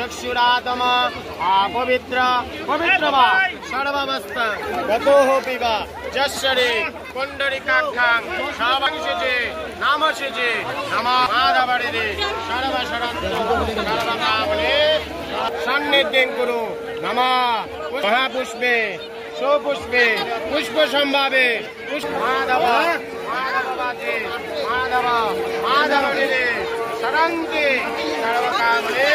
चक्षुरातम पवित्र पवित्र वा सर्वमस्त गतोऽपि वा जस्सरे कुण्डलिकाख्यां सावंशजे नामशजे नमः माधवरे सर्वशरन्तो सर्वकामने सन्निधिं कुरु नमः महापुष्पे सोपुष्पे पुष्पसंभावे माधव माधववाचे माधव माधवरे शरन्ति सर्वकामने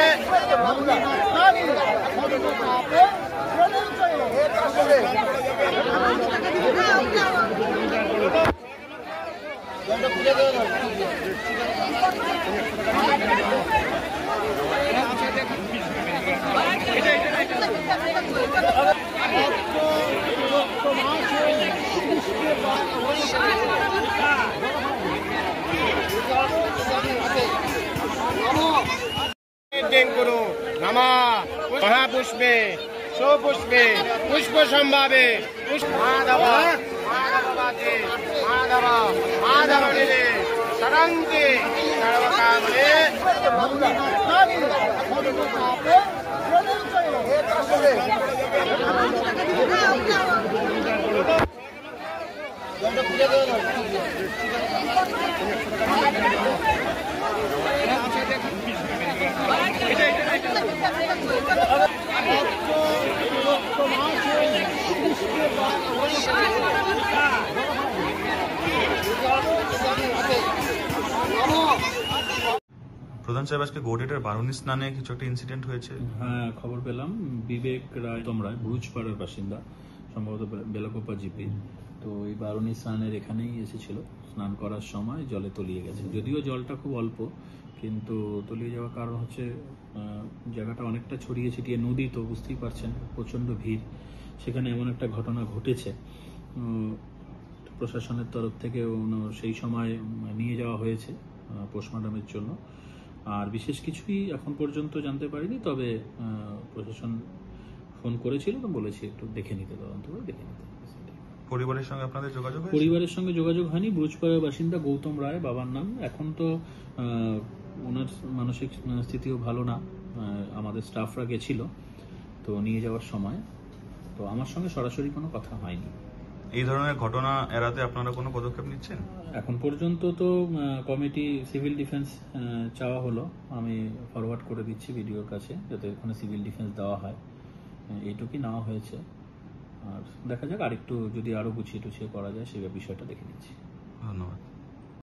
कुरु नमः महापुष्पे सोपुष्पे पुष्पसंभावे माधव माधववाचे माधव माधवरे शरन्ति सर्वकामने প্রধান সাহেব আজকে গৌড়েটার বারুণী স্নানে কিছু একটা ইনসিডেন্ট হয়েছে। হ্যাঁ, খবর পেলাম বিবেক রায় তোমরায় ভুজপাড়ার বাসিন্দা, সম্ভবত বেলাকোপা জিপি। তো এই বারুণী স্নানের এখানেই এসেছিল, স্নান করার সময় জলে তলিয়ে গেছে। যদিও জলটা খুব অল্প, কিন্তু তলিয়ে যাওয়ার কারণ হচ্ছে জায়গাটা অনেকটা ছড়িয়ে ছিটিয়ে নদী, তো বুঝতেই পারছেন প্রচণ্ড ভিড়। সেখানে এমন একটা ঘটনা ঘটেছে, প্রশাসনের তরফ থেকে সেই সময় নিয়ে যাওয়া হয়েছে পোস্টমর্টমের জন্য। আর বিশেষ কিছুই এখন পর্যন্ত জানতে পারিনি, তবে প্রশাসন ফোন করেছিল তো বলেছি একটু দেখে নিতে, তদন্ত করে দেখে নিতে। পরিবারের সঙ্গে আপনাদের যোগাযোগ? পরিবারের সঙ্গে যোগাযোগ হয়নি। ব্রুজপাড়ার বাসিন্দা গৌতম রায় বাবার নাম। এখন তো ওনার মানসিক স্থিতিও ভালো না, আমাদের স্টাফরা গেছিল তো নিয়ে যাওয়ার সময়, তো আমার সঙ্গে সরাসরি কোনো কথা হয়নি। এই ধরনের ঘটনা এড়াতে আপনারা কোনো পদক্ষেপ নিচ্ছেন? এখন পর্যন্ত তো কমিটি সিভিল ডিফেন্স চাওয়া হলো, আমি ফরওয়ার্ড করে দিচ্ছি ভিডিওর কাছে যাতে ওখানে সিভিল ডিফেন্স দেওয়া হয়, এইটুকুই নেওয়া হয়েছে। আর দেখা যাক আরেকটু যদি আরো গুছিয়ে টুছিয়ে করা যায়, সেই বিষয়টা দেখে নিচ্ছি। ধন্যবাদ।